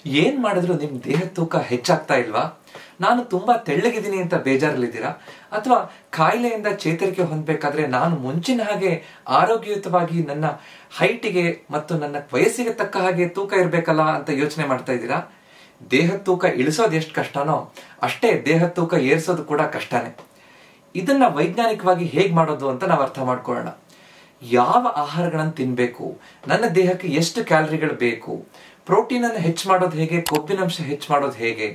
ಏನ್ ಮಾಡಿದ್ರು ನಿಮ್ ದೇಹದ ತೂಕ ಹೆಚ್ಚಾಗ್ತಾ ಇಲ್ವಾ? ನಾನು ತುಂಬಾ ತೆಳ್ಳಗಿದ್ದೀನಿ ಅಂತ ಬೇಜಾರಲ್ಲಿದ್ದೀರಾ? ಅಥವಾ ಕಾಯಿಲೆಯಿಂದ ಚೇತರಿಕೆ ಹೊಂದಬೇಕಾದ್ರೆ ನಾನು ಮುಂಚಿನ ಹಾಗೆ ಆರೋಗ್ಯಯುತವಾಗಿ ನನ್ನ ಹೈಟಿಗೆ ಮತ್ತು ನನ್ನ ವಯಸ್ಸಿಗೆ ತಕ್ಕ ಹಾಗೆ ತೂಕ ಇರ್ಬೇಕಲ್ಲ ಅಂತ ಯೋಚನೆ ಮಾಡ್ತಾ ಇದ್ದೀರಾ? ದೇಹದ ತೂಕ ಇಳಿಸೋದು ಎಷ್ಟು ಕಷ್ಟನೋ ಅಷ್ಟೇ ದೇಹದ ತೂಕ ಏರಿಸೋದು ಕೂಡ ಕಷ್ಟನೇ. ಇದನ್ನ ವೈಜ್ಞಾನಿಕವಾಗಿ ಹೇಗ್ ಮಾಡೋದು ಅಂತ ನಾವು ಅರ್ಥ ಮಾಡ್ಕೊಳ್ಳೋಣ. ಯಾವ ಆಹಾರಗಳನ್ನು ತಿನ್ಬೇಕು, ನನ್ನ ದೇಹಕ್ಕೆ ಎಷ್ಟು ಕ್ಯಾಲರಿಗಳು ಬೇಕು, ಪ್ರೋಟೀನ್ ಅನ್ನು ಹೆಚ್ಚು ಮಾಡೋದು ಹೇಗೆ, ಕೊಬ್ಬಿನಂಶ ಹೆಚ್ಚು ಮಾಡೋದು ಹೇಗೆ,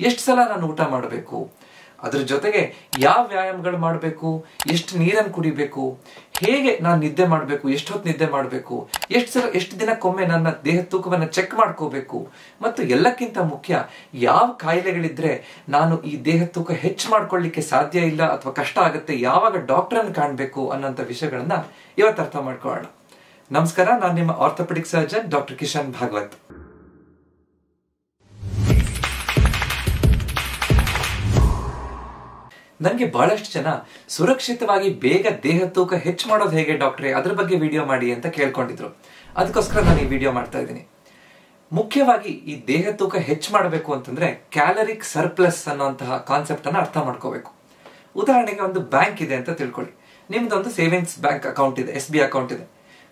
ಎಷ್ಟು ಸಲ ನಾನು ಊಟ ಮಾಡಬೇಕು, ಅದ್ರ ಜೊತೆಗೆ ಯಾವ ವ್ಯಾಯಾಮಗಳು ಮಾಡಬೇಕು, ಎಷ್ಟು ನೀರನ್ನು ಕುಡಿಬೇಕು, ಹೇಗೆ ನಾನು ನಿದ್ದೆ ಮಾಡಬೇಕು, ಎಷ್ಟು ಹೊತ್ತು ನಿದ್ದೆ ಮಾಡಬೇಕು, ಎಷ್ಟು ದಿನಕ್ಕೊಮ್ಮೆ ನನ್ನ ದೇಹದ ತೂಕವನ್ನು ಚೆಕ್ ಮಾಡ್ಕೋಬೇಕು, ಮತ್ತು ಎಲ್ಲಕ್ಕಿಂತ ಮುಖ್ಯ ಯಾವ ಕಾಯಿಲೆಗಳಿದ್ರೆ ನಾನು ಈ ದೇಹದ ತೂಕ ಹೆಚ್ಚು ಮಾಡ್ಕೊಳ್ಳಿಕ್ಕೆ ಸಾಧ್ಯ ಇಲ್ಲ ಅಥವಾ ಕಷ್ಟ ಆಗುತ್ತೆ, ಯಾವಾಗ ಡಾಕ್ಟರನ್ನು ಕಾಣಬೇಕು ಅನ್ನೋಂಥ ವಿಷಯಗಳನ್ನ ಇವತ್ತು ಅರ್ಥ ಮಾಡ್ಕೊಳ್ಳೋಣ. ನಮಸ್ಕಾರ, ನಾನು ನಿಮ್ಮ orthopedic surgeon doctor Kishan Bhagwat. ನನಗೆ ಬಹಳಷ್ಟು ಜನ ಸುರಕ್ಷಿತವಾಗಿ ಬೇಗ ದೇಹ ತೂಕ ಹೆಚ್ಚು ಮಾಡೋದು ಹೇಗೆ ಡಾಕ್ಟ್ರೆ, ಅದ್ರ ಬಗ್ಗೆ ವಿಡಿಯೋ ಮಾಡಿ ಅಂತ ಕೇಳ್ಕೊಂಡಿದ್ರು. ಅದಕ್ಕೋಸ್ಕರ ನಾನು ಈ ವಿಡಿಯೋ ಮಾಡ್ತಾ ಇದ್ದೀನಿ. ಮುಖ್ಯವಾಗಿ ಈ ದೇಹ ತೂಕ ಹೆಚ್ಚು ಮಾಡಬೇಕು ಅಂತಂದ್ರೆ ಕ್ಯಾಲರಿಕ್ ಸರ್ಪ್ಲಸ್ ಅನ್ನುವಂತಹ ಕಾನ್ಸೆಪ್ಟ್ ಅನ್ನ ಅರ್ಥ ಮಾಡ್ಕೋಬೇಕು. ಉದಾಹರಣೆಗೆ ಒಂದು ಬ್ಯಾಂಕ್ ಇದೆ ಅಂತ ತಿಳ್ಕೊಳ್ಳಿ. ನಿಮ್ದೊಂದು ಸೇವಿಂಗ್ಸ್ ಬ್ಯಾಂಕ್ ಅಕೌಂಟ್ ಇದೆ, SB ಅಕೌಂಟ್ ಇದೆ.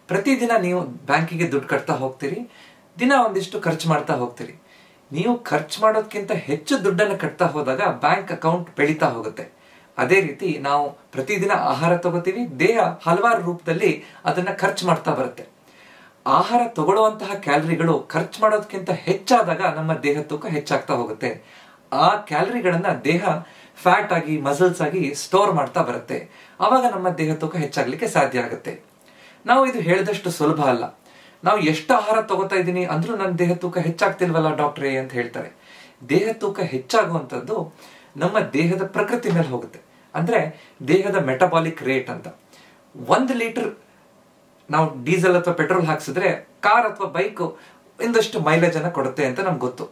ಪ್ರತಿದಿನ ನೀವು ಬ್ಯಾಂಕಿಗೆ ದುಡ್ಡು ಕಟ್ತಾ ಹೋಗ್ತೀರಿ, ದಿನ ಒಂದಿಷ್ಟು ಖರ್ಚು ಮಾಡ್ತಾ ಹೋಗ್ತೀರಿ. ನೀವು ಖರ್ಚು ಮಾಡೋದಕ್ಕಿಂತ ಹೆಚ್ಚು ದುಡ್ಡನ್ನು ಕಟ್ತಾ ಹೋದಾಗ ಬ್ಯಾಂಕ್ ಅಕೌಂಟ್ ಬೆಳೀತಾ ಹೋಗುತ್ತೆ. ಅದೇ ರೀತಿ ನಾವು ಪ್ರತಿದಿನ ಆಹಾರ ತಗೋತೀವಿ, ದೇಹ ಹಲವಾರು ರೂಪದಲ್ಲಿ ಅದನ್ನ ಖರ್ಚು ಮಾಡ್ತಾ ಬರುತ್ತೆ. ಆಹಾರ ತಗೊಳ್ಳುವಂತಹ ಕ್ಯಾಲರಿಗಳು ಖರ್ಚು ಮಾಡೋದಕ್ಕಿಂತ ಹೆಚ್ಚಾದಾಗ ನಮ್ಮ ದೇಹ ತೂಕ ಹೆಚ್ಚಾಗ್ತಾ ಹೋಗುತ್ತೆ. ಆ ಕ್ಯಾಲರಿಗಳನ್ನ ದೇಹ ಫ್ಯಾಟ್ ಆಗಿ ಮಸಲ್ಸ್ ಆಗಿ ಸ್ಟೋರ್ ಮಾಡ್ತಾ ಬರುತ್ತೆ. ಆವಾಗ ನಮ್ಮ ದೇಹ ತೂಕ ಹೆಚ್ಚಾಗ್ಲಿಕ್ಕೆ ಸಾಧ್ಯ ಆಗುತ್ತೆ. ನಾವು ಇದು ಹೇಳಿದಷ್ಟು ಸುಲಭ ಅಲ್ಲ. ನಾವು ಎಷ್ಟು ಆಹಾರ ತಗೋತಾ ಇದ್ದೀನಿ ಅಂದ್ರೂ ನನ್ನ ದೇಹ ತೂಕ ಹೆಚ್ಚಾಗ್ತಿಲ್ವಲ್ಲ ಡಾಕ್ಟ್ರೇ ಅಂತ ಹೇಳ್ತಾರೆ. ದೇಹ ತೂಕ ಹೆಚ್ಚಾಗುವಂಥದ್ದು ನಮ್ಮ ದೇಹದ ಪ್ರಕೃತಿ ಮೇಲೆ ಹೋಗುತ್ತೆ. ಅಂದ್ರೆ ದೇಹದ ಮೆಟಬಾಲಿಕ್ ರೇಟ್ ಅಂತ. 1 ಲೀಟರ್ ನಾವು ಡೀಸೆಲ್ ಅಥವಾ ಪೆಟ್ರೋಲ್ ಹಾಕ್ಸಿದ್ರೆ ಕಾರ್ ಅಥವಾ ಬೈಕ್ ಇಂದಷ್ಟು ಮೈಲೇಜ್ ಅನ್ನ ಕೊಡುತ್ತೆ ಅಂತ ನಮ್ಗೆ ಗೊತ್ತು.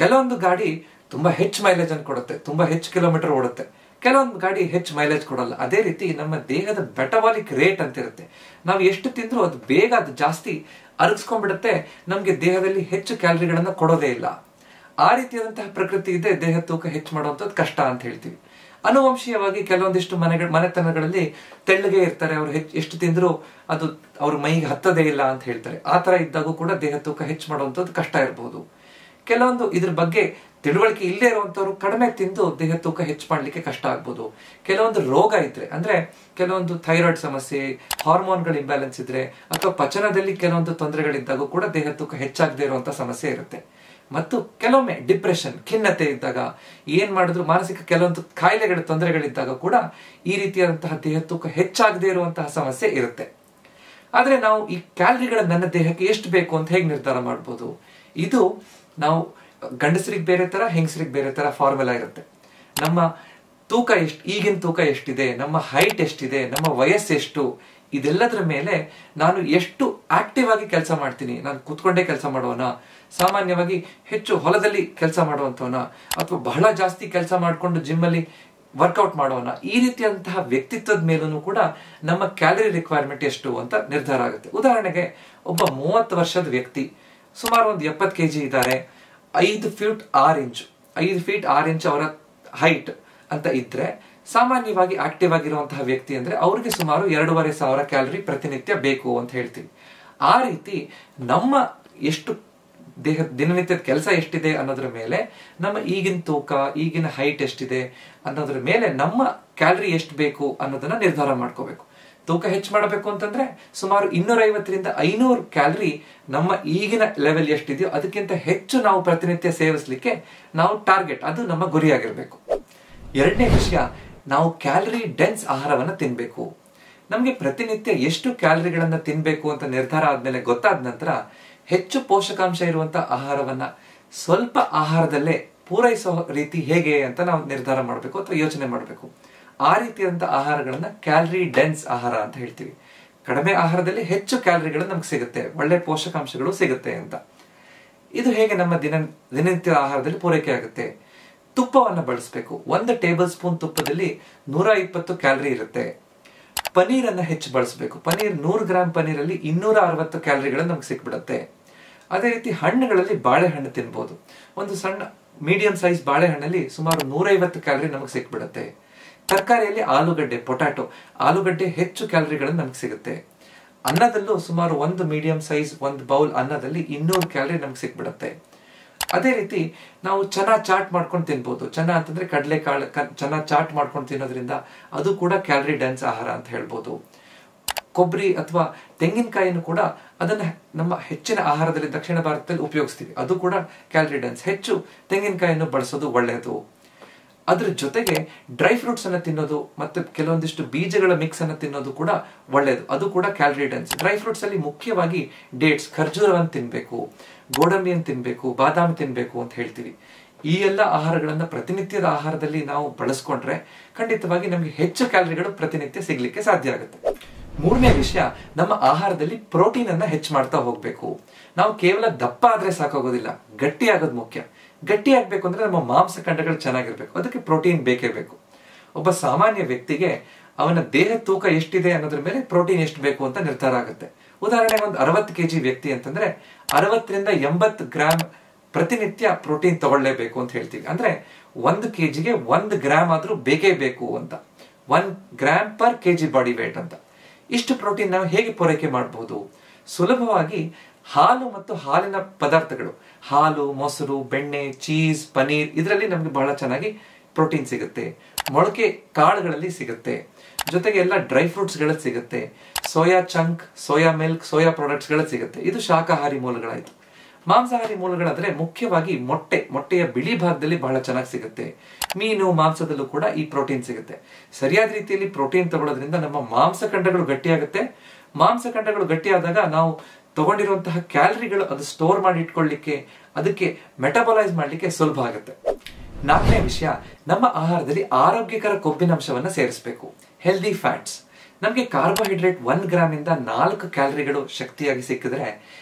ಕೆಲವೊಂದು ಗಾಡಿ ತುಂಬಾ ಹೆಚ್ಚು ಮೈಲೇಜ್ ಅನ್ನು ಕೊಡುತ್ತೆ, ತುಂಬಾ ಹೆಚ್ಚು ಕಿಲೋಮೀಟರ್ ಓಡುತ್ತೆ. ಕೆಲವೊಂದು ಗಾಡಿ ಹೆಚ್ಚು ಮೈಲೇಜ್ ಕೊಡಲ್ಲ. ಅದೇ ರೀತಿ ನಮ್ಮ ದೇಹದ ಮೆಟಬಾಲಿಕ್ ರೇಟ್ ಅಂತ ಇರುತ್ತೆ. ನಾವು ಎಷ್ಟು ತಿಂದ್ರೂ ಅದು ಬೇಗ ಅದು ಜಾಸ್ತಿ ಅರಗಿಸ್ಕೊಂಡ್ಬಿಡುತ್ತೆ, ನಮ್ಗೆ ದೇಹದಲ್ಲಿ ಹೆಚ್ಚು ಕ್ಯಾಲರಿಗಳನ್ನ ಕೊಡೋದೇ ಇಲ್ಲ. ಆ ರೀತಿಯಾದಂತಹ ಪ್ರಕೃತಿ ಇದೆ. ದೇಹ ತೂಕ ಹೆಚ್ಚು ಮಾಡುವಂಥದ್ದು ಕಷ್ಟ ಅಂತ ಹೇಳ್ತೀವಿ. ಅನುವಂಶೀಯವಾಗಿ ಕೆಲವೊಂದಿಷ್ಟು ಮನೆತನಗಳಲ್ಲಿ ತೆಳ್ಳಗೆ ಇರ್ತಾರೆ, ಅವ್ರು ಎಷ್ಟು ತಿಂದ್ರು ಅದು ಅವ್ರ ಮೈಗೆ ಹತ್ತದೇ ಇಲ್ಲ ಅಂತ ಹೇಳ್ತಾರೆ. ಆ ತರ ಇದ್ದಾಗೂ ಕೂಡ ದೇಹ ತೂಕ ಹೆಚ್ಚು ಮಾಡುವಂಥದ್ದು ಕಷ್ಟ ಇರಬಹುದು. ಕೆಲವೊಂದು ಇದ್ರ ಬಗ್ಗೆ ತಿಳುವಳಿಕೆ ಇಲ್ಲದೆ ಇರುವಂತವ್ರು ಕಡಿಮೆ ತಿಂದು ದೇಹ ತೂಕ ಹೆಚ್ಚು ಮಾಡ್ಲಿಕ್ಕೆ ಕಷ್ಟ ಆಗ್ಬೋದು. ಕೆಲವೊಂದು ರೋಗ ಇದ್ರೆ, ಅಂದ್ರೆ ಕೆಲವೊಂದು ಥೈರಾಯ್ಡ್ ಸಮಸ್ಯೆ, ಹಾರ್ಮೋನ್ಗಳ ಇಂಬ್ಯಾಲೆನ್ಸ್ ಇದ್ರೆ, ಅಥವಾ ಪಚನದಲ್ಲಿ ಕೆಲವೊಂದು ತೊಂದರೆಗಳಿದ್ದಾಗ ಕೂಡ ದೇಹ ತೂಕ ಹೆಚ್ಚಾಗದೇ ಇರುವಂತ ಸಮಸ್ಯೆ ಇರುತ್ತೆ. ಮತ್ತು ಕೆಲವೊಮ್ಮೆ ಡಿಪ್ರೆಷನ್, ಖಿನ್ನತೆ ಇದ್ದಾಗ, ಏನ್ ಮಾಡಿದ್ರು ಮಾನಸಿಕ ಕೆಲವೊಂದು ಕಾಯಿಲೆಗಳ ತೊಂದರೆಗಳಿದ್ದಾಗ ಕೂಡ ಈ ರೀತಿಯಾದಂತಹ ದೇಹ ತೂಕ ಹೆಚ್ಚಾಗದೇ ಇರುವಂತಹ ಸಮಸ್ಯೆ ಇರುತ್ತೆ. ಆದ್ರೆ ನಾವು ಈ ಕ್ಯಾಲರಿಗಳ ನನ್ನ ದೇಹಕ್ಕೆ ಎಷ್ಟು ಬೇಕು ಅಂತ ಹೇಗೆ ನಿರ್ಧಾರ ಮಾಡ್ಬೋದು? ಇದು ನಾವು ಗಂಡಸರಿಗೆ ಬೇರೆ ತರ, ಹೆಂಗಸರಿಗೆ ಬೇರೆ ತರ ಫಾರ್ಮುಲಾ ಇರುತ್ತೆ. ನಮ್ಮ ತೂಕ ಎಷ್ಟು, ಈಗಿನ ತೂಕ ಎಷ್ಟಿದೆ, ನಮ್ಮ ಹೈಟ್ ಎಷ್ಟಿದೆ, ನಮ್ಮ ವಯಸ್ಸೆಷ್ಟು, ಇದೆಲ್ಲದರ ಮೇಲೆ ನಾನು ಎಷ್ಟು ಆಕ್ಟಿವ್ ಆಗಿ ಕೆಲಸ ಮಾಡ್ತೀನಿ, ನಾನು ಕೂತ್ಕೊಂಡೇ ಕೆಲಸ ಮಾಡೋಣ, ಸಾಮಾನ್ಯವಾಗಿ ಹೆಚ್ಚು ಹೊಲದಲ್ಲಿ ಕೆಲಸ ಮಾಡುವಂತವನ, ಅಥವಾ ಬಹಳ ಜಾಸ್ತಿ ಕೆಲಸ ಮಾಡಿಕೊಂಡು ಜಿಮ್ ಅಲ್ಲಿ ವರ್ಕೌಟ್ ಮಾಡೋಣ, ಈ ರೀತಿಯಂತಹ ವ್ಯಕ್ತಿತ್ವದ ಮೇಲೂ ಕೂಡ ನಮ್ಮ ಕ್ಯಾಲರಿ ರಿಕ್ವೈರ್ಮೆಂಟ್ ಎಷ್ಟು ಅಂತ ನಿರ್ಧಾರ ಆಗುತ್ತೆ. ಉದಾಹರಣೆಗೆ ಒಬ್ಬ 30 ವರ್ಷದ ವ್ಯಕ್ತಿ ಸುಮಾರು ಒಂದು 70 kg ಇದ್ದಾರೆ, 5 ಫೀಟ್ 6 ಇಂಚ್ ಅವರ ಹೈಟ್ ಅಂತ ಇದ್ರೆ, ಸಾಮಾನ್ಯವಾಗಿ ಆಕ್ಟಿವ್ ಆಗಿರುವಂತಹ ವ್ಯಕ್ತಿ ಅಂದ್ರೆ ಅವ್ರಿಗೆ ಸುಮಾರು 2500 ಕ್ಯಾಲರಿ ಪ್ರತಿನಿತ್ಯ ಬೇಕು ಅಂತ ಹೇಳ್ತೀವಿ. ಆ ರೀತಿ ನಮ್ಮ ಎಷ್ಟು ದಿನನಿತ್ಯದ ಕೆಲಸ ಎಷ್ಟಿದೆ ಅನ್ನೋದ್ರ ಮೇಲೆ, ನಮ್ಮ ಈಗಿನ ತೂಕ, ಈಗಿನ ಹೈಟ್ ಎಷ್ಟಿದೆ ಅನ್ನೋದ್ರ ಮೇಲೆ ನಮ್ಮ ಕ್ಯಾಲರಿ ಎಷ್ಟು ಬೇಕು ಅನ್ನೋದನ್ನ ನಿರ್ಧಾರ ಮಾಡ್ಕೋಬೇಕು. ತೂಕ ಹೆಚ್ಚು ಮಾಡಬೇಕು ಅಂತಂದ್ರೆ ಸುಮಾರು 250ರಿಂದ 500 ಕ್ಯಾಲರಿ ನಮ್ಮ ಈಗಿನ ಲೆವೆಲ್ ಎಷ್ಟಿದೆಯೋ ಅದಕ್ಕಿಂತ ಹೆಚ್ಚು ನಾವು ಪ್ರತಿನಿತ್ಯ ಸೇವಿಸಲಿಕ್ಕೆ ನಾವು ಟಾರ್ಗೆಟ್, ಅದು ನಮ್ಮ ಗುರಿಯಾಗಿರ್ಬೇಕು. ಎರಡನೇ ವಿಷಯ, ನಾವು ಕ್ಯಾಲರಿ ಡೆನ್ಸ್ ಆಹಾರವನ್ನ ತಿನ್ಬೇಕು. ನಮ್ಗೆ ಪ್ರತಿನಿತ್ಯ ಎಷ್ಟು ಕ್ಯಾಲರಿಗಳನ್ನ ತಿನ್ಬೇಕು ಅಂತ ನಿರ್ಧಾರ ಆದ್ಮೇಲೆ, ಗೊತ್ತಾದ ನಂತರ ಹೆಚ್ಚು ಪೋಷಕಾಂಶ ಇರುವಂತ ಆಹಾರವನ್ನ ಸ್ವಲ್ಪ ಆಹಾರದಲ್ಲೇ ಪೂರೈಸೋ ರೀತಿ ಹೇಗೆ ಅಂತ ನಾವು ನಿರ್ಧಾರ ಮಾಡಬೇಕು ಅಥವಾ ಯೋಚನೆ ಮಾಡಬೇಕು. ಆ ರೀತಿಯಾದಂತಹ ಆಹಾರಗಳನ್ನ ಕ್ಯಾಲರಿ ಡೆನ್ಸ್ ಆಹಾರ ಅಂತ ಹೇಳ್ತೀವಿ. ಕಡಿಮೆ ಆಹಾರದಲ್ಲಿ ಹೆಚ್ಚು ಕ್ಯಾಲರಿಗಳು ನಮ್ಗೆ ಸಿಗುತ್ತೆ, ಒಳ್ಳೆ ಪೋಷಕಾಂಶಗಳು ಸಿಗುತ್ತೆ ಅಂತ. ಇದು ಹೇಗೆ ನಮ್ಮ ದಿನನಿತ್ಯದ ಆಹಾರದಲ್ಲಿ ಪೂರೈಕೆ ಆಗುತ್ತೆ? ತುಪ್ಪವನ್ನು ಬಳಸಬೇಕು. 1 ಟೇಬಲ್ ಸ್ಪೂನ್ ತುಪ್ಪದಲ್ಲಿ 120 ಕ್ಯಾಲರಿ ಇರುತ್ತೆ. ಪನೀರನ್ನು ಹೆಚ್ಚು ಬಳಸಬೇಕು. ಪನೀರ್ 100 ಗ್ರಾಮ್ ಪನೀರಲ್ಲಿ 260 ಕ್ಯಾಲರಿಗಳು ನಮ್ಗೆ ಸಿಕ್ಬಿಡುತ್ತೆ. ಅದೇ ರೀತಿ ಹಣ್ಣುಗಳಲ್ಲಿ ಬಾಳೆಹಣ್ಣು ತಿನ್ಬೋದು. ಒಂದು ಸಣ್ಣ ಮೀಡಿಯಂ ಸೈಜ್ ಬಾಳೆಹಣ್ಣಲ್ಲಿ ಸುಮಾರು 150 ಕ್ಯಾಲರಿ ನಮಗೆ ಸಿಕ್ಬಿಡುತ್ತೆ. ತರಕಾರಿಯಲ್ಲಿ ಆಲೂಗಡ್ಡೆ, ಪೊಟ್ಯಾಟೊ, ಆಲೂಗಡ್ಡೆ ಹೆಚ್ಚು ಕ್ಯಾಲರಿಗಳನ್ನು ನಮ್ಗೆ ಸಿಗುತ್ತೆ. ಅನ್ನದಲ್ಲೂ ಸುಮಾರು ಒಂದು ಮೀಡಿಯಂ ಸೈಜ್ ಒಂದು ಬೌಲ್ ಅನ್ನದಲ್ಲಿ 200 ಕ್ಯಾಲರಿ ನಮ್ಗೆ ಸಿಕ್ಬಿಡುತ್ತೆ. ಅದೇ ರೀತಿ ನಾವು ಚನಾ ಚಾಟ್ ಮಾಡ್ಕೊಂಡು ತಿನ್ಬೋದು. ಚನಾ ಅಂತಂದ್ರೆ ಕಡಲೆಕಾಳು, ಚನಾ ಚಾಟ್ ಮಾಡ್ಕೊಂಡು ತಿನ್ನೋದ್ರಿಂದ ಅದು ಕೂಡ ಕ್ಯಾಲರಿ ಡೆನ್ಸ್ ಆಹಾರ ಅಂತ ಹೇಳ್ಬೋದು. ಕೊಬ್ಬರಿ ಅಥವಾ ತೆಂಗಿನಕಾಯಿನೂ ಕೂಡ ಅದನ್ನ ನಮ್ಮ ಹೆಚ್ಚಿನ ಆಹಾರದಲ್ಲಿ ದಕ್ಷಿಣ ಭಾರತದಲ್ಲಿ ಉಪಯೋಗಿಸ್ತೀವಿ. ಅದು ಕೂಡ ಕ್ಯಾಲರಿ ಡೆನ್ಸ್. ಹೆಚ್ಚು ತೆಂಗಿನಕಾಯಿಯನ್ನು ಬಳಸೋದು ಒಳ್ಳೆಯದು. ಅದ್ರ ಜೊತೆಗೆ ಡ್ರೈ ಫ್ರೂಟ್ಸ್ ಅನ್ನ ತಿನ್ನೋದು ಮತ್ತೆ ಕೆಲವೊಂದಿಷ್ಟು ಬೀಜಗಳ ಮಿಕ್ಸ್ ಅನ್ನ ತಿನ್ನೋದು ಕೂಡ ಒಳ್ಳೆಯದು. ಅದು ಕೂಡ ಕ್ಯಾಲರಿ ಡೆನ್ಸ್. ಡ್ರೈ ಫ್ರೂಟ್ಸ್ ಅಲ್ಲಿ ಮುಖ್ಯವಾಗಿ ಡೇಟ್ಸ್, ಖರ್ಜೂರವನ್ನು ತಿನ್ಬೇಕು, ಗೋಡಂಬಿಯನ್ನು ತಿನ್ಬೇಕು, ಬಾದಾಮಿ ತಿನ್ಬೇಕು ಅಂತ ಹೇಳ್ತೀವಿ. ಈ ಎಲ್ಲ ಆಹಾರಗಳನ್ನ ಪ್ರತಿನಿತ್ಯದ ಆಹಾರದಲ್ಲಿ ನಾವು ಬಳಸ್ಕೊಂಡ್ರೆ ಖಂಡಿತವಾಗಿ ನಮ್ಗೆ ಹೆಚ್ಚು ಕ್ಯಾಲರಿಗಳು ಪ್ರತಿನಿತ್ಯ ಸಿಗ್ಲಿಕ್ಕೆ ಸಾಧ್ಯ ಆಗುತ್ತೆ. ಮೂರನೇ ವಿಷಯ, ನಮ್ಮ ಆಹಾರದಲ್ಲಿ ಪ್ರೋಟೀನ್ ಅನ್ನ ಹೆಚ್ಚು ಮಾಡ್ತಾ ಹೋಗ್ಬೇಕು. ನಾವು ಕೇವಲ ದಪ್ಪ ಆದ್ರೆ ಸಾಕಾಗೋದಿಲ್ಲ, ಗಟ್ಟಿ ಆಗೋದು ಮುಖ್ಯ. ಗಟ್ಟಿ ಆಗ್ಬೇಕು ಅಂದ್ರೆ ನಮ್ಮ ಮಾಂಸಖಂಡಗಳು ಚೆನ್ನಾಗಿರ್ಬೇಕು. ಅದಕ್ಕೆ ಪ್ರೋಟೀನ್ ಬೇಕೇ ಬೇಕು. ಒಬ್ಬ ಸಾಮಾನ್ಯ ವ್ಯಕ್ತಿಗೆ ಅವನ ದೇಹ ತೂಕ ಎಷ್ಟಿದೆ ಅನ್ನೋದ್ರ ಮೇಲೆ ಪ್ರೋಟೀನ್ ಎಷ್ಟು ಬೇಕು ಅಂತ ನಿರ್ಧಾರ ಆಗುತ್ತೆ. ಉದಾಹರಣೆಗೆ ಒಂದು 60 kg ವ್ಯಕ್ತಿ ಅಂತಂದ್ರೆ 60 ರಿಂದ 80 ಗ್ರಾಮ್ ಪ್ರತಿನಿತ್ಯ ಪ್ರೋಟೀನ್ ತಗೊಳ್ಳೇಬೇಕು ಅಂತ ಹೇಳ್ತೀವಿ. ಅಂದ್ರೆ 1 kgಗೆ 1 ಗ್ರಾಮ್ ಆದ್ರೂ ಬೇಕೇ ಬೇಕು ಅಂತ. 1 gram per kg body weight ಅಂತ. ಇಷ್ಟು ಪ್ರೋಟೀನ್ ನಾವು ಹೇಗೆ ಪೂರೈಕೆ ಮಾಡಬಹುದು? ಸುಲಭವಾಗಿ ಹಾಲು ಮತ್ತು ಹಾಲಿನ ಪದಾರ್ಥಗಳು, ಹಾಲು, ಮೊಸರು, ಬೆಣ್ಣೆ, ಚೀಸ್, ಪನೀರ್, ಇದರಲ್ಲಿ ನಮ್ಗೆ ಬಹಳ ಚೆನ್ನಾಗಿ ಪ್ರೋಟೀನ್ ಸಿಗುತ್ತೆ. ಮೊಳಕೆ ಕಾಳುಗಳಲ್ಲಿ ಸಿಗುತ್ತೆ. ಜೊತೆಗೆ ಎಲ್ಲ ಡ್ರೈ ಫ್ರೂಟ್ಸ್ ಗಳಲ್ಲಿ ಸಿಗುತ್ತೆ. Soya chunk, soya milk, soya products ಗಳಲ್ಲಿ ಸಿಗುತ್ತೆ. ಇದು ಶಾಕಾಹಾರಿ ಮೂಲಗಳಾಯ್ತು. ಮಾಂಸಾಹಾರಿ ಮೂಲಗಳಾದ್ರೆ ಮುಖ್ಯವಾಗಿ ಮೊಟ್ಟೆಯ ಬಿಳಿ ಭಾಗದಲ್ಲಿ ಬಹಳ ಚೆನ್ನಾಗಿ ಸಿಗುತ್ತೆ. ಮೀನು, ಮಾಂಸದಲ್ಲೂ ಕೂಡ ಈ ಪ್ರೋಟೀನ್ ಸಿಗುತ್ತೆ. ಸರಿಯಾದ ರೀತಿಯಲ್ಲಿ ಪ್ರೋಟೀನ್ ತಗೊಳ್ಳೋದ್ರಿಂದ ನಮ್ಮ ಮಾಂಸಖಂಡಗಳು ಗಟ್ಟಿಯಾಗುತ್ತೆ. ಮಾಂಸಖಂಡಗಳು ಗಟ್ಟಿಯಾದಾಗ ನಾವು ತಗೊಂಡಿರುವಂತಹ ಕ್ಯಾಲರಿಗಳು ಅದು ಸ್ಟೋರ್ ಮಾಡಿ ಇಟ್ಕೊಳ್ಳಿಕ್ಕೆ, ಅದಕ್ಕೆ ಮೆಟಬಲೈಸ್ ಮಾಡ್ಲಿಕ್ಕೆ ಸುಲಭ ಆಗುತ್ತೆ. ನಾಲ್ಕನೇ ವಿಷಯ, ನಮ್ಮ ಆಹಾರದಲ್ಲಿ ಆರೋಗ್ಯಕರ ಕೊಬ್ಬಿನಂಶವನ್ನ ಸೇರಿಸಬೇಕು. Healthy fats. ನಮಗೆ ಕಾರ್ಬೋಹೈಡ್ರೇಟ್ 1 ಗ್ರಾಮ್ ಇಂದ 4 ಕ್ಯಾಲರಿಗಳು ಶಕ್ತಿಯಾಗಿ ಸಿಕ್ಕಿದ್ರೆ,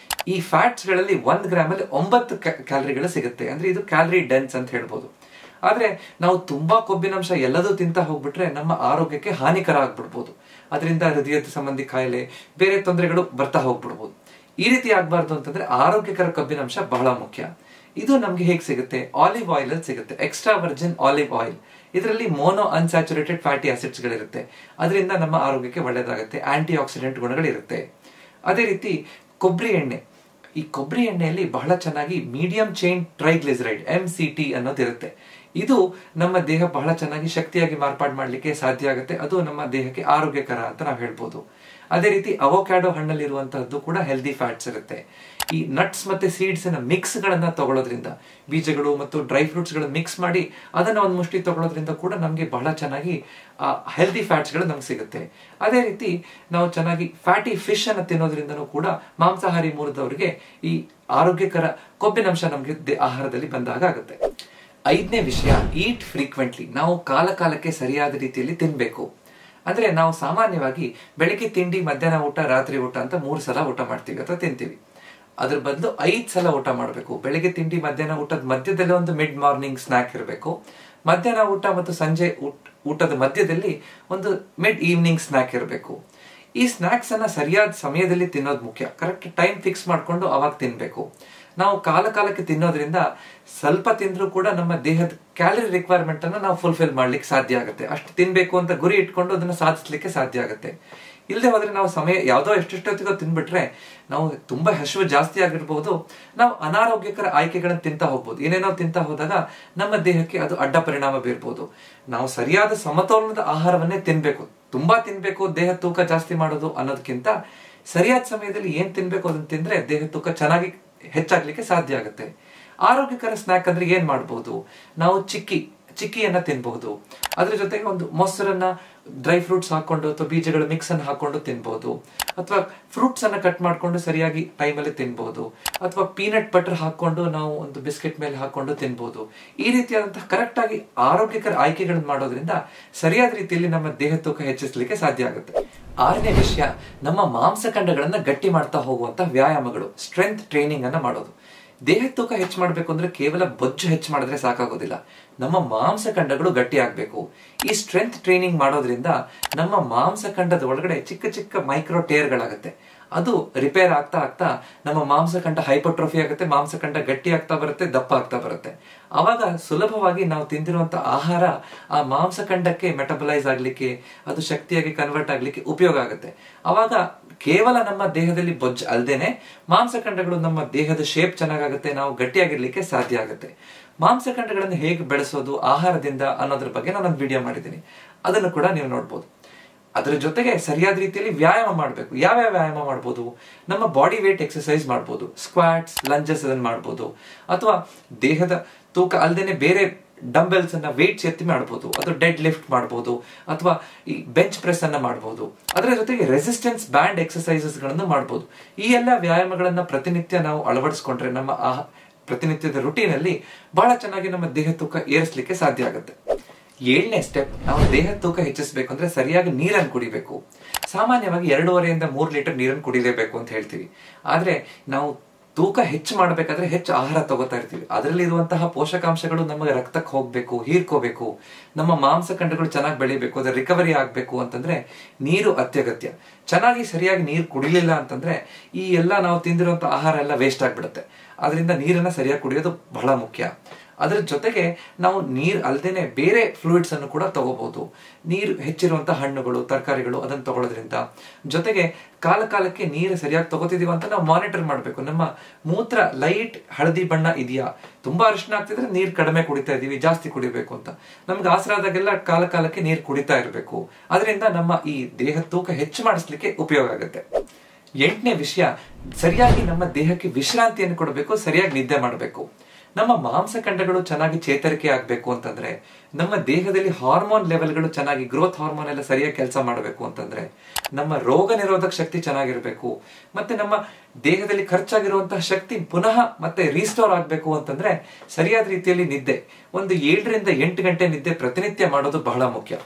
ಈ ಫ್ಯಾಟ್ಸ್ ಗಳಲ್ಲಿ 1 ಗ್ರಾಮ್ ಅಲ್ಲಿ 9 ಕ್ಯಾಲರಿಗಳು ಸಿಗುತ್ತೆ. ಅಂದ್ರೆ ಇದು ಕ್ಯಾಲರಿ ಡೆನ್ಸ್ ಅಂತ ಹೇಳ್ಬೋದು. ಆದ್ರೆ ನಾವು ತುಂಬಾ ಕೊಬ್ಬಿನಂಶ ಎಲ್ಲದೂ ತಿಂತ ಹೋಗ್ಬಿಟ್ರೆ ನಮ್ಮ ಆರೋಗ್ಯಕ್ಕೆ ಹಾನಿಕರ ಆಗ್ಬಿಡ್ಬೋದು. ಅದರಿಂದ ಹೃದಯದ ಸಂಬಂಧಿ ಕಾಯಿಲೆ, ಬೇರೆ ತೊಂದರೆಗಳು ಬರ್ತಾ ಹೋಗ್ಬಿಡ್ಬೋದು. ಈ ರೀತಿ ಆಗ್ಬಾರ್ದು ಅಂತಂದ್ರೆ ಆರೋಗ್ಯಕರ ಕೊಬ್ಬಿನಂಶ ಬಹಳ ಮುಖ್ಯ. ಇದು ನಮ್ಗೆ ಹೇಗೆ ಸಿಗುತ್ತೆ? ಆಲಿವ್ ಆಯಿಲ್ ಅಲ್ಲಿ ಸಿಗುತ್ತೆ. Extra virgin olive oil. ಇದರಲ್ಲಿ ಮೋನೋ ಅನ್ಸ್ಯಾಚುರೇಟೆಡ್ ಫ್ಯಾಟಿ ಆಸಿಡ್ಸ್ ಗಳಿರುತ್ತೆ. ಅದರಿಂದ ನಮ್ಮ ಆರೋಗ್ಯಕ್ಕೆ ಒಳ್ಳೆಯದಾಗುತ್ತೆ. ಆಂಟಿ ಆಕ್ಸಿಡೆಂಟ್ ಗುಣಗಳಿರುತ್ತೆ. ಅದೇ ರೀತಿ ಕೊಬ್ಬರಿ ಎಣ್ಣೆ. ಈ ಕೊಬ್ಬರಿ ಎಣ್ಣೆಯಲ್ಲಿ ಬಹಳ ಚೆನ್ನಾಗಿ ಮೀಡಿಯಂ ಚೈನ್ ಟ್ರೈಗ್ಲಿಸರೈಡ್ MCT ಅನ್ನೋದಿರುತ್ತೆ. ಇದು ನಮ್ಮ ದೇಹ ಬಹಳ ಚೆನ್ನಾಗಿ ಶಕ್ತಿಯಾಗಿ ಮಾರ್ಪಾಡು ಮಾಡ್ಲಿಕ್ಕೆ ಸಾಧ್ಯ ಆಗುತ್ತೆ. ಅದು ನಮ್ಮ ದೇಹಕ್ಕೆ ಆರೋಗ್ಯಕರ ಅಂತ ನಾವು ಹೇಳ್ಬೋದು. ಅದೇ ರೀತಿ ಅವೊಕ್ಯಾಡೋ ಹಣ್ಣಲ್ಲಿರುವಂತಹದ್ದು ಕೂಡ ಹೆಲ್ದಿ ಫ್ಯಾಟ್ಸ್ ಇರುತ್ತೆ. ಈ ನಟ್ಸ್ ಮತ್ತೆ ಸೀಡ್ಸ್ ಮಿಕ್ಸ್ ಗಳನ್ನ ತಗೊಳ್ಳೋದ್ರಿಂದ, ಬೀಜಗಳು ಮತ್ತು ಡ್ರೈ ಫ್ರೂಟ್ಸ್ ಗಳನ್ನ ಮಿಕ್ಸ್ ಮಾಡಿ ಅದನ್ನ ಒಂದು ಮುಷ್ಟಿ ತಗೊಳ್ಳೋದ್ರಿಂದ ಕೂಡ ನಮ್ಗೆ ಬಹಳ ಚೆನ್ನಾಗಿ ಹೆಲ್ದಿ ಫ್ಯಾಟ್ಸ್ ಗಳು ನಮ್ಗೆ ಸಿಗುತ್ತೆ. ಅದೇ ರೀತಿ ನಾವು ಚೆನ್ನಾಗಿ ಫ್ಯಾಟಿ ಫಿಶ್ ಅನ್ನ ತಿನ್ನೋದ್ರಿಂದನೂ ಕೂಡ ಮಾಂಸಾಹಾರಿ ಮೂಲದವರಿಗೆ ಈ ಆರೋಗ್ಯಕರ ಕೊಬ್ಬಿನಂಶ ನಮ್ಗೆ ಆಹಾರದಲ್ಲಿ ಬಂದಾಗ ಆಗುತ್ತೆ. 5ನೇ ವಿಷಯ, ಈಟ್ ಫ್ರೀಕ್ವೆಂಟ್ಲಿ. ನಾವು ಕಾಲ ಕಾಲಕ್ಕೆ ಸರಿಯಾದ ರೀತಿಯಲ್ಲಿ ತಿನ್ಬೇಕು. ಅಂದ್ರೆ ನಾವು ಸಾಮಾನ್ಯವಾಗಿ ಬೆಳಿಗ್ಗೆ ತಿಂಡಿ, ಮಧ್ಯಾಹ್ನ ಊಟ, ರಾತ್ರಿ ಊಟ ಅಂತ 3 ಸಲ ಊಟ ಮಾಡ್ತೀವಿ ಅಥವಾ ತಿಂತೀವಿ. ಅದ್ರ ಬದಲು 5 ಸಲ ಊಟ ಮಾಡಬೇಕು. ಬೆಳಿಗ್ಗೆ ತಿಂಡಿ, ಮಧ್ಯಾಹ್ನ ಊಟದ ಮಧ್ಯದಲ್ಲಿ ಒಂದು ಮಿಡ್ ಮಾರ್ನಿಂಗ್ ಸ್ನಾಕ್ ಇರಬೇಕು. ಮಧ್ಯಾಹ್ನ ಊಟ ಮತ್ತು ಸಂಜೆ ಊಟದ ಮಧ್ಯದಲ್ಲಿ ಒಂದು ಮಿಡ್ ಈವ್ನಿಂಗ್ ಸ್ನಾಕ್ ಇರಬೇಕು. ಈ ಸ್ನಾಕ್ಸ್ ಅನ್ನ ಸರಿಯಾದ ಸಮಯದಲ್ಲಿ ತಿನ್ನೋದು ಮುಖ್ಯ. ಕರೆಕ್ಟ್ ಟೈಮ್ ಫಿಕ್ಸ್ ಮಾಡ್ಕೊಂಡು ಅವಾಗ ತಿನ್ಬೇಕು. ನಾವು ಕಾಲ ಕಾಲಕ್ಕೆ ತಿನ್ನೋದ್ರಿಂದ ಸ್ವಲ್ಪ ತಿಂದ್ರೂ ಕೂಡ ನಮ್ಮ ದೇಹದ ಕ್ಯಾಲರಿ ರಿಕ್ವೈರ್ಮೆಂಟ್ ಅನ್ನ ನಾವು ಫುಲ್ಫಿಲ್ ಮಾಡ್ಲಿಕ್ಕೆ ಸಾಧ್ಯ ಆಗುತ್ತೆ. ಅಷ್ಟು ತಿನ್ಬೇಕು ಅಂತ ಗುರಿ ಇಟ್ಕೊಂಡು ಅದನ್ನ ಸಾಧಿಸ್ಲಿಕ್ಕೆ ಸಾಧ್ಯ ಆಗುತ್ತೆ. ಇಲ್ಲದೆ ಹೋದ್ರೆ ನಾವು ಸಮಯ ಯಾವ್ದೋ ಎಷ್ಟೆಷ್ಟೊತ್ತಿಗೋ ತಿನ್ಬಿಟ್ರೆ ನಾವು ತುಂಬಾ ಹಸಿವು ಜಾಸ್ತಿ ಆಗಿರ್ಬೋದು. ನಾವು ಅನಾರೋಗ್ಯಕರ ಆಯ್ಕೆಗಳನ್ನ ತಿಂತಾ ಹೋಗ್ಬೋದು. ಏನೇನೋ ತಿಂತಾ ಹೋದಾಗ ನಮ್ಮ ದೇಹಕ್ಕೆ ಅದು ಅಡ್ಡ ಪರಿಣಾಮ ಬೀರ್ಬೋದು. ನಾವು ಸರಿಯಾದ ಸಮತೋಲನದ ಆಹಾರವನ್ನೇ ತಿನ್ಬೇಕು. ತುಂಬಾ ತಿನ್ಬೇಕು, ದೇಹ ತೂಕ ಜಾಸ್ತಿ ಮಾಡೋದು ಅನ್ನೋದಕ್ಕಿಂತ ಸರಿಯಾದ ಸಮಯದಲ್ಲಿ ಏನ್ ತಿನ್ಬೇಕು ಅದನ್ನ ತಿಂದ್ರೆ ದೇಹ ತೂಕ ಚೆನ್ನಾಗಿ ಹೆಚ್ಚಾಗ್ಲಿಕ್ಕೆ ಸಾಧ್ಯ ಆಗುತ್ತೆ. ಆರೋಗ್ಯಕರ ಸ್ನಾಕ್ ಅಂದ್ರೆ ಏನ್ ಮಾಡಬಹುದು? ನಾವು ಚಿಕ್ಕಿಯನ್ನ ತಿನ್ಬಹುದು. ಅದ್ರ ಜೊತೆಗೆ ಒಂದು ಮೊಸರನ್ನ ಡ್ರೈ ಫ್ರೂಟ್ಸ್ ಹಾಕೊಂಡು ಅಥವಾ ಬೀಜಗಳ ಮಿಕ್ಸ್ ಅನ್ನು ಹಾಕೊಂಡು ತಿನ್ಬಹುದು. ಅಥವಾ ಫ್ರೂಟ್ಸ್ ಅನ್ನ ಕಟ್ ಮಾಡ್ಕೊಂಡು ಸರಿಯಾಗಿ ಟೈಮಲ್ಲಿ ತಿನ್ಬಹುದು. ಅಥವಾ ಪೀನಟ್ ಬಟರ್ ಹಾಕೊಂಡು ನಾವು ಒಂದು ಬಿಸ್ಕೆಟ್ ಮೇಲೆ ಹಾಕೊಂಡು ತಿನ್ಬಹುದು. ಈ ರೀತಿಯಾದಂತಹ ಕರೆಕ್ಟ್ ಆಗಿ ಆರೋಗ್ಯಕರ ಆಯ್ಕೆಗಳನ್ನು ಮಾಡೋದ್ರಿಂದ ಸರಿಯಾದ ರೀತಿಯಲ್ಲಿ ನಮ್ಮ ದೇಹ ತೂಕ ಹೆಚ್ಚಿಸಲಿಕ್ಕೆ ಸಾಧ್ಯ ಆಗುತ್ತೆ. 6ನೇ ವಿಷಯ, ನಮ್ಮ ಮಾಂಸಖಂಡಗಳನ್ನ ಗಟ್ಟಿ ಮಾಡ್ತಾ ಹೋಗುವಂತಹ ವ್ಯಾಯಾಮಗಳು, ಸ್ಟ್ರೆಂತ್ ಟ್ರೈನಿಂಗ್ ಅನ್ನ ಮಾಡೋದು. ದೇಹ ತೂಕ ಹೆಚ್ಚು ಮಾಡ್ಬೇಕು ಅಂದ್ರೆ ಕೇವಲ ಬೊಜ್ಜು ಹೆಚ್ಚು ಮಾಡಿದ್ರೆ ಸಾಕಾಗೋದಿಲ್ಲ. ನಮ್ಮ ಮಾಂಸಖಂಡಗಳು ಗಟ್ಟಿ ಆಗ್ಬೇಕು. ಈ ಸ್ಟ್ರೆಂತ್ ಟ್ರೈನಿಂಗ್ ಮಾಡೋದ್ರಿಂದ ನಮ್ಮ ಮಾಂಸಖಂಡದ ಒಳಗಡೆ ಚಿಕ್ಕ ಚಿಕ್ಕ ಮೈಕ್ರೋ ಟೇರ್ಗಳಾಗುತ್ತೆ. ಅದು ರಿಪೇರ್ ಆಗ್ತಾ ಆಗ್ತಾ ನಮ್ಮ ಮಾಂಸಖಂಡ ಹೈಪರ್ಟ್ರೋಫಿ ಆಗುತ್ತೆ, ಮಾಂಸಖಂಡ ಗಟ್ಟಿ ಆಗ್ತಾ ಬರುತ್ತೆ, ದಪ್ಪ ಆಗ್ತಾ ಬರುತ್ತೆ. ಅವಾಗ ಸುಲಭವಾಗಿ ನಾವು ತಿಂದಿರುವಂತ ಆಹಾರ ಆ ಮಾಂಸಖಂಡಕ್ಕೆ ಮೆಟಬಲೈಸ್ ಆಗ್ಲಿಕ್ಕೆ, ಅದು ಶಕ್ತಿಯಾಗಿ ಕನ್ವರ್ಟ್ ಆಗ್ಲಿಕ್ಕೆ ಉಪಯೋಗ ಆಗುತ್ತೆ. ಅವಾಗ ಕೇವಲ ನಮ್ಮ ದೇಹದಲ್ಲಿ ಬೊಜ್ಜು ಅಲ್ದೇನೆ ಮಾಂಸಖಂಡಗಳು ನಮ್ಮ ದೇಹದ ಶೇಪ್ ಚೆನ್ನಾಗಾಗುತ್ತೆ, ನಾವು ಗಟ್ಟಿಯಾಗಿರ್ಲಿಕ್ಕೆ ಸಾಧ್ಯ ಆಗುತ್ತೆ. ಮಾಂಸಖಂಡಗಳನ್ನು ಹೇಗೆ ಬೆಳೆಸೋದು ಆಹಾರದಿಂದ ಅನ್ನೋದ್ರ ಬಗ್ಗೆ ನಾನು ಒಂದು ವಿಡಿಯೋ ಮಾಡಿದ್ದೀನಿ, ಅದನ್ನು ಕೂಡ ನೀವು ನೋಡ್ಬೋದು. ಅದರ ಜೊತೆಗೆ ಸರಿಯಾದ ರೀತಿಯಲ್ಲಿ ವ್ಯಾಯಾಮ ಮಾಡಬೇಕು. ಯಾವ್ಯಾವ ವ್ಯಾಯಾಮ ಮಾಡ್ಬೋದು? ನಮ್ಮ ಬಾಡಿ ವೇಟ್ ಎಕ್ಸರ್ಸೈಸ್ ಮಾಡ್ಬೋದು, ಸ್ಕ್ವಾಟ್ಸ್, ಲಂಜಸ್ ಅದನ್ನ ಮಾಡ್ಬೋದು, ಅಥವಾ ದೇಹದ ತೂಕ ಅಲ್ದೇನೆ ಬೇರೆ ಡಂಬೆಲ್ಸ್ ಅನ್ನ ವೇಟ್ಸ್ ಎತ್ತಿ ಮಾಡ್ಬೋದು, ಅಥವಾ ಡೆಡ್ ಲಿಫ್ಟ್ ಮಾಡ್ಬೋದು, ಅಥವಾ ಈ ಬೆಂಚ್ ಪ್ರೆಸ್ ಅನ್ನ ಮಾಡ್ಬೋದು. ಅದರ ಜೊತೆಗೆ ರೆಸಿಸ್ಟೆನ್ಸ್ ಬ್ಯಾಂಡ್ ಎಕ್ಸರ್ಸೈಸಸ್ ಗಳನ್ನು ಮಾಡ್ಬೋದು. ಈ ಎಲ್ಲ ವ್ಯಾಯಾಮಗಳನ್ನ ಪ್ರತಿನಿತ್ಯ ನಾವು ಅಳವಡಿಸ್ಕೊಂಡ್ರೆ ನಮ್ಮ ಪ್ರತಿನಿತ್ಯದ ರುಟೀನ್ ಅಲ್ಲಿ ಬಹಳ ಚೆನ್ನಾಗಿ ನಮ್ಮ ದೇಹ ತೂಕ ಏರಿಸಲಿಕ್ಕೆ ಸಾಧ್ಯ ಆಗುತ್ತೆ. 7ನೇ ಸ್ಟೆಪ್, ನಾವು ದೇಹ ತೂಕ ಹೆಚ್ಚಿಸಬೇಕು ಅಂದ್ರೆ ಸರಿಯಾಗಿ ನೀರನ್ನು ಕುಡಿಬೇಕು. ಸಾಮಾನ್ಯವಾಗಿ 2.5 3 ಲೀಟರ್ ನೀರನ್ನು ಕುಡಿಲೇಬೇಕು ಅಂತ ಹೇಳ್ತೀವಿ. ಆದ್ರೆ ನಾವು ತೂಕ ಹೆಚ್ಚು ಮಾಡಬೇಕಾದ್ರೆ ಹೆಚ್ಚು ಆಹಾರ ತಗೋತಾ ಇರ್ತೀವಿ. ಅದರಲ್ಲಿ ಇರುವಂತಹ ಪೋಷಕಾಂಶಗಳು ನಮಗೆ ರಕ್ತಕ್ಕೆ ಹೋಗ್ಬೇಕು, ಹೀರ್ಕೋಬೇಕು, ನಮ್ಮ ಮಾಂಸಖಂಡಗಳು ಚೆನ್ನಾಗಿ ಬೆಳಿಬೇಕು, ಅದರ ರಿಕವರಿ ಆಗ್ಬೇಕು ಅಂತಂದ್ರೆ ನೀರು ಅತ್ಯಗತ್ಯ. ಚೆನ್ನಾಗಿ ಸರಿಯಾಗಿ ನೀರು ಕುಡಿಲಿಲ್ಲ ಅಂತಂದ್ರೆ ಈ ಎಲ್ಲ ನಾವು ತಿಂದಿರುವಂತ ಆಹಾರ ಎಲ್ಲ ವೇಸ್ಟ್ ಆಗ್ಬಿಡುತ್ತೆ. ಅದರಿಂದ ನೀರನ್ನ ಸರಿಯಾಗಿ ಕುಡಿಯೋದು ಬಹಳ ಮುಖ್ಯ. ಅದರ ಜೊತೆಗೆ ನಾವು ನೀರ್ ಅಲ್ದೇನೆ ಬೇರೆ ಫ್ಲೂಯಿಡ್ಸ್ ಅನ್ನು ಕೂಡ ತಗೋಬಹುದು. ನೀರು ಹೆಚ್ಚಿರುವಂತಹ ಹಣ್ಣುಗಳು, ತರಕಾರಿಗಳು ಅದನ್ನು ತಗೊಳ್ಳೋದ್ರಿಂದ, ಜೊತೆಗೆ ಕಾಲ ಕಾಲಕ್ಕೆ ನೀರು ಸರಿಯಾಗಿ ತಗೋತಿದೀವ ಅಂತ ನಾವು ಮಾನಿಟರ್ ಮಾಡಬೇಕು. ನಮ್ಮ ಮೂತ್ರ ಲೈಟ್ ಹಳದಿ ಬಣ್ಣ ಇದೆಯಾ, ತುಂಬಾ ಅರಿಶಿನ ಆಗ್ತಿದ್ರೆ ನೀರು ಕಡಿಮೆ ಕುಡಿತಾ ಇದೀವಿ, ಜಾಸ್ತಿ ಕುಡಿಬೇಕು ಅಂತ. ನಮ್ಗೆ ಆಸರಾದಾಗೆಲ್ಲ ಕಾಲ ಕಾಲಕ್ಕೆ ನೀರು ಕುಡಿತಾ ಇರಬೇಕು. ಅದರಿಂದ ನಮ್ಮ ಈ ದೇಹ ತೂಕ ಹೆಚ್ಚು ಮಾಡಿಸ್ಲಿಕ್ಕೆ ಉಪಯೋಗ ಆಗುತ್ತೆ. 8ನೇ ವಿಷಯ, ಸರಿಯಾಗಿ ನಮ್ಮ ದೇಹಕ್ಕೆ ವಿಶ್ರಾಂತಿಯನ್ನು ಕೊಡಬೇಕು, ಸರಿಯಾಗಿ ನಿದ್ದೆ ಮಾಡಬೇಕು. ನಮ್ಮ ಮಾಂಸಖಂಡಗಳು ಚೆನ್ನಾಗಿ ಚೇತರಿಕೆ ಆಗ್ಬೇಕು ಅಂತಂದ್ರೆ, ನಮ್ಮ ದೇಹದಲ್ಲಿ ಹಾರ್ಮೋನ್ ಲೆವೆಲ್ಗಳು ಚೆನ್ನಾಗಿ, ಗ್ರೋತ್ ಹಾರ್ಮೋನ್ ಎಲ್ಲ ಸರಿಯಾಗಿ ಕೆಲಸ ಮಾಡಬೇಕು ಅಂತಂದ್ರೆ, ನಮ್ಮ ರೋಗ ನಿರೋಧಕ ಶಕ್ತಿ ಚೆನ್ನಾಗಿರ್ಬೇಕು, ಮತ್ತೆ ನಮ್ಮ ದೇಹದಲ್ಲಿ ಖರ್ಚಾಗಿರುವಂತಹ ಶಕ್ತಿ ಪುನಃ ಮತ್ತೆ ರೀಸ್ಟೋರ್ ಆಗ್ಬೇಕು ಅಂತಂದ್ರೆ ಸರಿಯಾದ ರೀತಿಯಲ್ಲಿ ನಿದ್ದೆ, ಒಂದು 7 ರಿಂದ 8 ಗಂಟೆ ನಿದ್ದೆ ಪ್ರತಿನಿತ್ಯ ಮಾಡೋದು ಬಹಳ ಮುಖ್ಯ.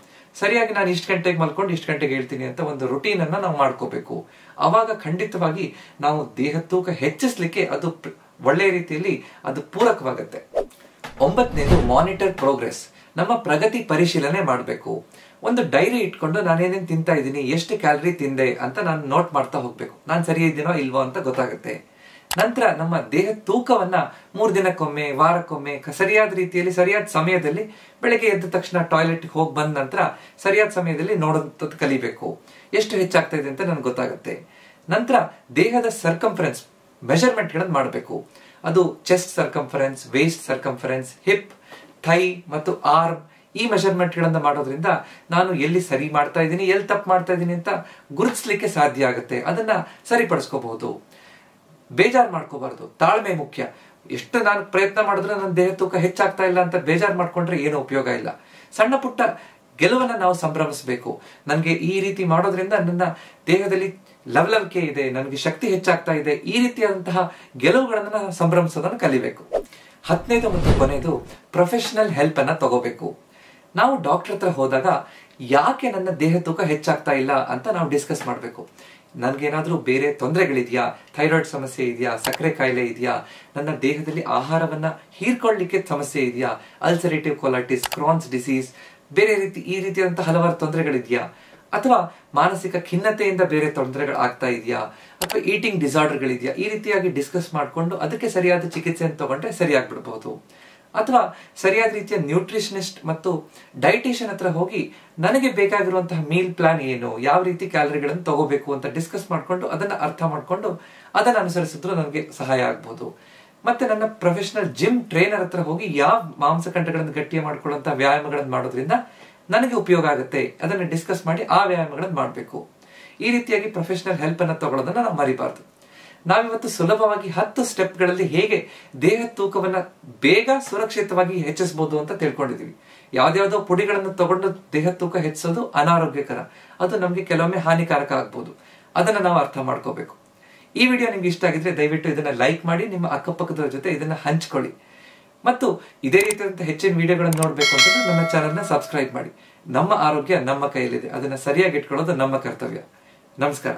ಸರಿಯಾಗಿ ನಾನು ಇಷ್ಟು ಗಂಟೆಗೆ ಮಲ್ಕೊಂಡು ಇಷ್ಟು ಗಂಟೆಗೆ ಹೇಳ್ತೀನಿ ಅಂತ ಒಂದು ರುಟೀನ್ ಅನ್ನ ನಾವು ಮಾಡ್ಕೋಬೇಕು. ಅವಾಗ ಖಂಡಿತವಾಗಿ ನಾವು ದೇಹ ತೂಕ ಹೆಚ್ಚಿಸ್ಲಿಕ್ಕೆ ಅದು ಒಳ್ಳೆಯ ರೀತಿಯಲ್ಲಿ ಅದು ಪೂರಕವಾಗುತ್ತೆ. 9ನೇದು, ಮಾನಿಟರ್ ಪ್ರೋಗ್ರೆಸ್. ನಮ್ಮ ಪ್ರಗತಿ ಪರಿಶೀಲನೆ ಮಾಡಬೇಕು. ಒಂದು ಡೈರಿ ಇಟ್ಕೊಂಡು ನಾನೇನೇನು ತಿಂತಾ ಇದ್ದೀನಿ, ಎಷ್ಟು ಕ್ಯಾಲರಿ ತಿಂದೆ ಅಂತ ನಾನು ನೋಟ್ ಮಾಡ್ತಾ ಹೋಗ್ಬೇಕು. ನಾನು ಸರಿ ಇದ್ದೀನೋ ಇಲ್ವೋ ಅಂತ ಗೊತ್ತಾಗುತ್ತೆ. ನಂತರ ನಮ್ಮ ದೇಹ ತೂಕವನ್ನ 3 ದಿನಕ್ಕೊಮ್ಮೆ, ವಾರಕ್ಕೊಮ್ಮೆ ಸರಿಯಾದ ರೀತಿಯಲ್ಲಿ ಸರಿಯಾದ ಸಮಯದಲ್ಲಿ, ಬೆಳಗ್ಗೆ ಎದ್ದ ತಕ್ಷಣ ಟಾಯ್ಲೆಟ್ ಹೋಗಿ ಬಂದ ನಂತರ ಸರಿಯಾದ ಸಮಯದಲ್ಲಿ ನೋಡೋದು ಕಲಿಬೇಕು. ಎಷ್ಟು ಹೆಚ್ಚಾಗ್ತಾ ಇದೆ ಅಂತ ನನ್ಗೆ ಗೊತ್ತಾಗುತ್ತೆ. ನಂತರ ದೇಹದ ಸರ್ಕಂಫರೆನ್ಸ್ ಮೆಜರ್ಮೆಂಟ್ ಗಳನ್ನು ಮಾಡಬೇಕು. ಅದು chest circumference, waist circumference, hip, thigh ಮತ್ತು ಆರ್ಮ್, ಈ ಮೆಜರ್ಮೆಂಟ್ ಗಳನ್ನ ಮಾಡೋದ್ರಿಂದ ನಾನು ಎಲ್ಲಿ ಸರಿ ಮಾಡ್ತಾ ಇದ್ದೀನಿ, ಎಲ್ಲಿ ತಪ್ಪು ಮಾಡ್ತಾ ಇದ್ದೀನಿ ಅಂತ ಗುರುತಿಸ್ಲಿಕ್ಕೆ ಸಾಧ್ಯ ಆಗುತ್ತೆ. ಅದನ್ನ ಸರಿಪಡಿಸ್ಕೋಬಹುದು. ಬೇಜಾರು ಮಾಡ್ಕೋಬಾರ್ದು, ತಾಳ್ಮೆ ಮುಖ್ಯ. ಎಷ್ಟು ನಾನು ಪ್ರಯತ್ನ ಮಾಡಿದ್ರೆ ನನ್ನ ದೇಹ ತೂಕ ಹೆಚ್ಚಾಗ್ತಾ ಇಲ್ಲ ಅಂತ ಬೇಜಾರು ಮಾಡ್ಕೊಂಡ್ರೆ ಏನು ಉಪಯೋಗ ಇಲ್ಲ. ಸಣ್ಣ ಪುಟ್ಟ ಗೆಲುವನ್ನ ನಾವು ಸಂಭ್ರಮಿಸಬೇಕು. ನನಗೆ ಈ ರೀತಿ ಮಾಡೋದ್ರಿಂದ ನನ್ನ ದೇಹದಲ್ಲಿ ಲವಲವಿಕೆ ಇದೆ, ನನಗೆ ಶಕ್ತಿ ಹೆಚ್ಚಾಗ್ತಾ ಇದೆ, ಈ ರೀತಿಯಾದಂತಹ ಗೆಲುವುಗಳನ್ನ ಸಂಭ್ರಮಿಸೋದನ್ನು ಕಲಿಬೇಕು. 10ನೇದು ಮತ್ತು ಕೊನೆಯದು, ಪ್ರೊಫೆಷನಲ್ ಹೆಲ್ಪ್ ಅನ್ನ ತಗೋಬೇಕು. ನಾವು ಡಾಕ್ಟರ್ ಹತ್ರ ಹೋದಾಗ ಯಾಕೆ ನನ್ನ ದೇಹ ತೂಕ ಹೆಚ್ಚಾಗ್ತಾ ಇಲ್ಲ ಅಂತ ನಾವು ಡಿಸ್ಕಸ್ ಮಾಡಬೇಕು. ನನ್ಗೇನಾದ್ರೂ ಬೇರೆ ತೊಂದರೆಗಳಿದೆಯಾ, ಥೈರಾಯ್ಡ್ ಸಮಸ್ಯೆ ಇದೆಯಾ, ಸಕ್ಕರೆ ಕಾಯಿಲೆ ಇದೆಯಾ, ನನ್ನ ದೇಹದಲ್ಲಿ ಆಹಾರವನ್ನ ಹೀರ್ಕೊಳ್ಳಿಕ್ಕೆ ಸಮಸ್ಯೆ ಇದೆಯಾ, ಅಲ್ಸರೇಟಿವ್ ಕೊಲೈಟಿಸ್, ಕ್ರಾನ್ಸ್ ಡಿಸೀಸ್, ಬೇರೆ ಈ ರೀತಿಯಾದಂತಹ ಹಲವಾರು ತೊಂದರೆಗಳಿದೆಯಾ, ಅಥವಾ ಮಾನಸಿಕ ಖಿನ್ನತೆಯಿಂದ ಬೇರೆ ತೊಂದರೆಗಳು ಆಗ್ತಾ ಇದೆಯಾ, ಅಥವಾ ಈಟಿಂಗ್ ಡಿಸಾರ್ಡರ್ ಗಳಿದೆಯಾ, ಈ ರೀತಿಯಾಗಿ ಡಿಸ್ಕಸ್ ಮಾಡಿಕೊಂಡು ಅದಕ್ಕೆ ಸರಿಯಾದ ಚಿಕಿತ್ಸೆಯನ್ನು ತಗೊಂಡ್ರೆ ಸರಿಯಾಗ್ಬಿಡಬಹುದು. ಅಥವಾ ಸರಿಯಾದ ರೀತಿಯ ನ್ಯೂಟ್ರಿಷನಿಸ್ಟ್ ಮತ್ತು ಡೈಟಿಷಿಯನ್ ಹತ್ರ ಹೋಗಿ ನನಗೆ ಬೇಕಾಗಿರುವಂತಹ ಮೀಲ್ ಪ್ಲಾನ್ ಏನು, ಯಾವ ರೀತಿ ಕ್ಯಾಲರಿಗಳನ್ನು ತಗೋಬೇಕು ಅಂತ ಡಿಸ್ಕಸ್ ಮಾಡ್ಕೊಂಡು ಅದನ್ನ ಅರ್ಥ ಮಾಡ್ಕೊಂಡು ಅದನ್ನ ಅನುಸರಿಸಿದ್ರು ನನಗೆ ಸಹಾಯ ಆಗ್ಬಹುದು. ಮತ್ತೆ ನನ್ನ ಪ್ರೊಫೆಷನಲ್ ಜಿಮ್ ಟ್ರೈನರ್ ಹತ್ರ ಹೋಗಿ ಯಾವ ಮಾಂಸಖಂಡಗಳನ್ನು ಗಟ್ಟಿ ಮಾಡ್ಕೊಳ್ಳುವಂತಹ ವ್ಯಾಯಾಮಗಳನ್ನು ಮಾಡೋದ್ರಿಂದ ನನಗೆ ಉಪಯೋಗ ಆಗುತ್ತೆ ಅದನ್ನ ಡಿಸ್ಕಸ್ ಮಾಡಿ ಆ ವ್ಯಾಯಾಮಗಳನ್ನು ಮಾಡಬೇಕು. ಈ ರೀತಿಯಾಗಿ ಪ್ರೊಫೆಷನಲ್ ಹೆಲ್ಪ್ ಅನ್ನ ತಗೊಳ್ಳೋದನ್ನ ನಾವು ಮರಿಬಾರ್ದು. ನಾವಿವತ್ತು ಸುಲಭವಾಗಿ 10 ಸ್ಟೆಪ್ಗಳಲ್ಲಿ ಹೇಗೆ ದೇಹ ತೂಕವನ್ನ ಬೇಗ ಸುರಕ್ಷಿತವಾಗಿ ಹೆಚ್ಚಿಸಬಹುದು ಅಂತ ತಿಳ್ಕೊಂಡಿದೀವಿ. ಯಾವ್ದಾವ್ದೋ ಪುಡಿಗಳನ್ನು ತಗೊಂಡು ದೇಹ ತೂಕ ಹೆಚ್ಚಿಸೋದು ಅನಾರೋಗ್ಯಕರ, ಅದು ನಮ್ಗೆ ಕೆಲವೊಮ್ಮೆ ಹಾನಿಕಾರಕ ಆಗ್ಬಹುದು. ಅದನ್ನ ನಾವು ಅರ್ಥ ಮಾಡ್ಕೋಬೇಕು. ಈ ವಿಡಿಯೋ ನಿಮ್ಗೆ ಇಷ್ಟ ಆಗಿದ್ರೆ ದಯವಿಟ್ಟು ಇದನ್ನ ಲೈಕ್ ಮಾಡಿ, ನಿಮ್ಮ ಅಕ್ಕಪಕ್ಕದ ಜೊತೆ ಇದನ್ನ ಹಂಚ್ಕೊಳ್ಳಿ. ಮತ್ತು ಇದೇ ರೀತಿಯಾದಂತಹ ಹೆಚ್ಚಿನ ವಿಡಿಯೋಗಳನ್ನು ನೋಡ್ಬೇಕು ಅಂತ ನನ್ನ ಚಾನೆಲ್ ನ ಸಬ್ಸ್ಕ್ರೈಬ್ ಮಾಡಿ. ನಮ್ಮ ಆರೋಗ್ಯ ನಮ್ಮ ಕೈಯಲ್ಲಿದೆ, ಅದನ್ನ ಸರಿಯಾಗಿ ಇಟ್ಕೊಳ್ಳೋದು ನಮ್ಮ ಕರ್ತವ್ಯ. ನಮಸ್ಕಾರ.